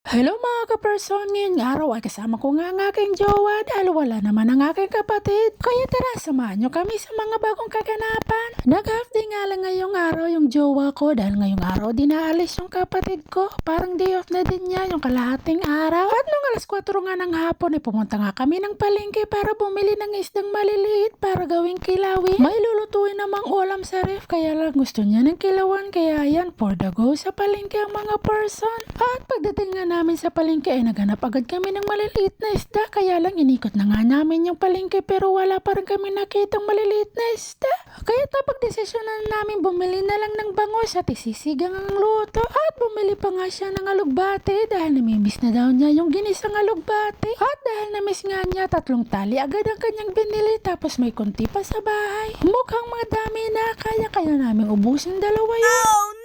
Hello mga ka-person, ngayong araw ay kasama ko nga ang aking jowa dahil wala naman ang aking kapatid. Kaya tara, samahan nyo kami sa mga bagong kaganapan. Nag-half day nga lang ngayong araw yung jowa ko dahil ngayong araw din naalis yung kapatid ko. Parang day off na din niya yung kalahating araw. At nung alas 4 nga ng hapon ay pumunta nga kami ng palengke para bumili ng isdang maliliit para gawing kilawin. May lulutuin namang ulam sa ref kaya lang gusto niya ng kilawan kaya yan for the go sa palengke ang mga person. At pagdating nga namin sa palengke ay naghanap agad kami ng maliliit na isda kaya lang inikot na nga namin yung palengke pero wala pa rin kami nakitang maliliit na isda. Kaya napagdesisyonan namin bumili na lang ng bangos at isisigang ang luto at bumili pa nga siya ng alugbate dahil namimiss na daw niya yung ginisang alugbate at dahil namiss nga niya 3 tali agad ang kanyang binili tapos may konti pa sa bahay. Mukhang madami na kaya namin ubusin dalawa yun.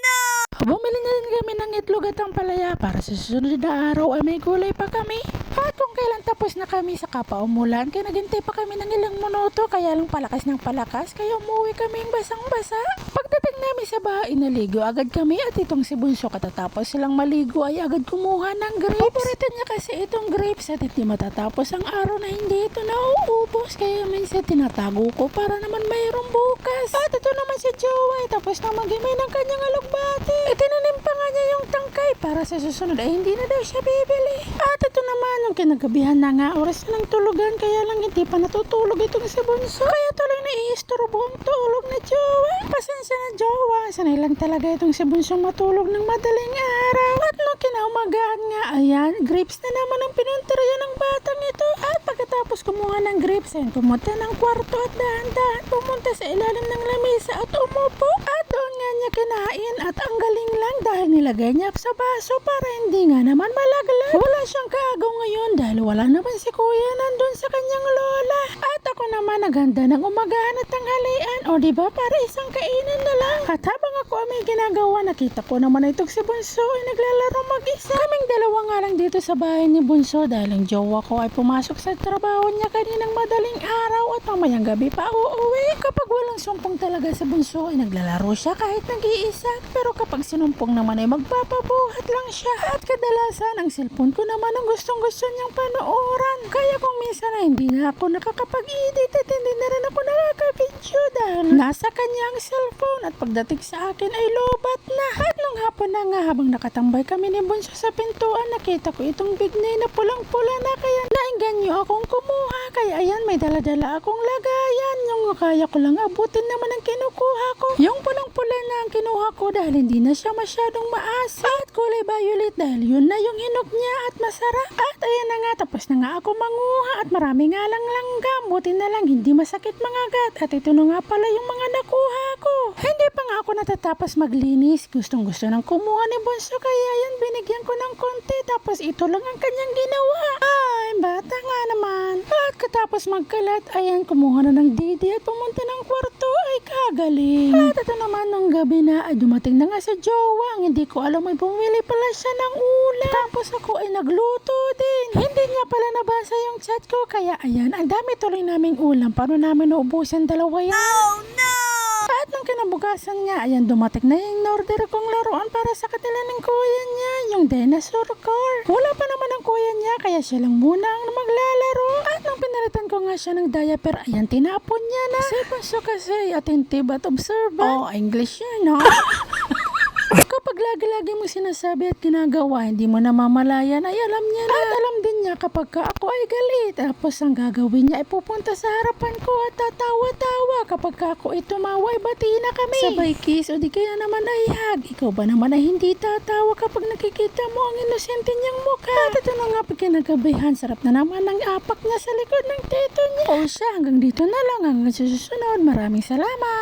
Bumili na rin kami ng itlog at ang palaya para sa susunod na araw ay may gulay pa kami. At kung kailan tapos na kami sa kapaumulan, kaya naghintay pa kami ng ilang minuto kaya lang palakas ng palakas kaya umuwi kaming basang-basa. Pagdating namin sa bahay, naligo agad kami at itong si Bunso katatapos silang maligo ay agad kumuha ng grapes. Paborito niya kasi itong grapes at hindi matatapos ang araw na hindi ito nauubos kaya minsan tinatago ko para naman mayroong bukas. At ito naman si Joey tapos na magimay ng kanyang alugbati. Itinanim pa nga niya yung tangkay para sa susunod ay hindi na daw siya bibili. At ito naman yung kinagabihan na nga oras na ng tulugan kaya lang hindi pa natutulog itong si Bunso. Kaya tuloy na iisturbo ang tulog na Jowa. Pasensya na Jowa, sanay lang talaga itong si Bunso matulog ng madaling araw. At nung kinaumagaan nga, ayan, grapes na naman ang pinunteriya ng batang ito. At pagkatapos kumuha ng grapes ay pumunta ng kwarto at dahan-dahan pumunta sa ilalim ng lamesa at umupo. At doon nga niya kinain at ang galing lang dahil nilagay niya sa baso para hindi nga naman malaglag. Wala siyang kaagaw ngayon dahil wala naman si kuya nandun sa kanyang lola. At ako naman naghanda ng umagahan at tanghalian o diba para isang kainin na lang. At habang ako may ginagawa nakita ko naman itong si Bunso ay naglalaro mag-isa. Kaming dalawa nga lang dito sa bahay ni Bunso dahil ang jowa ko ay pumasok sa trabaho niya kaninang madaling araw at mamayang gabi pa uuwi. Kapag walang sumpong talaga sa Bunso ay naglalaro siya kahit nag-iisa pero kapag sinumpong naman ay magpapabuhat lang siya. At kadalasan ang cellphone ko naman ang gustong-gusto niyang panooran. Kaya kung minsan ay hindi na ako nakakapag-edit at hindi na rin ako nakaka-video dahil nasa kanya ang cellphone at pagdating sa akin ay lobat na. At nung hapon na nga habang nakatambay kami ni Bunso sa pintuan nakita ko itong bignay na pulang-pula na kaya nainggan niyo akong kumuha. Kaya ayan may dala-dala akong lagayan. Yung kaya ko lang abutin naman ang kinukuha ko. Yung pulang-pula na ang kinuha ko dahil hindi na siya masyadong maasim at kulay violet dahil yun na yung hinog niya at masarap. At ayan na nga tapos na nga ako manguha at marami nga lang langgam. Buti na lang hindi masakit mga gat at ito na nga pala yung mga nakuha ko. Hindi pa nga ako natatapos maglinis. Gustong gusto ng kumuha ni Bunso kaya yan binigyan ko ng konti tapos ito lang ang kanyang ginawa. Ay bata nga naman. At katapos magkalat ayan kumuha na ng didi at pumunta ng kwarto ay kagaling. At ito naman nung gabi na ay dumating na nga sa jowa. Hindi ko alam ay bumili pala siya ng ulam. Tapos ako ay nagluto din. Hindi niya pala nabasa yung chat ko kaya ayan ang dami tuloy naming ulam. Paano namin naubusan dalawa yan? Oh no! At nung kinabukasan nga ayan dumating na yung order kong laruan para sa kanila ng kuya niya. Yung dinosaur car. Wala pa naman ang kuya niya kaya siya lang muna ang maglalaro. At nung pinalitan ko nga siya ng diaper ayan tinapon niya na. Si Bunso kasi attentive at observant. Oh, English yun, no? Kapag lagi-lagi mo sinasabi at ginagawa, hindi mo namamalayan ay alam niya na. At alam din niya kapag ka ako ay galit. Tapos ang gagawin niya ay pupunta sa harapan ko at tatawa-tawa. Kapag ka ako ay tumawa ay bati na kami. Sabay kiss o di kaya naman ay hug. Ikaw ba naman ay hindi tatawa kapag nakikita mo ang inosente niyang mukha? At ito na nga pagkinagabihan, sarap na naman ang apak niya sa likod ng tito niya. O siya, hanggang dito na lang. Hanggang susunod. Maraming salamat.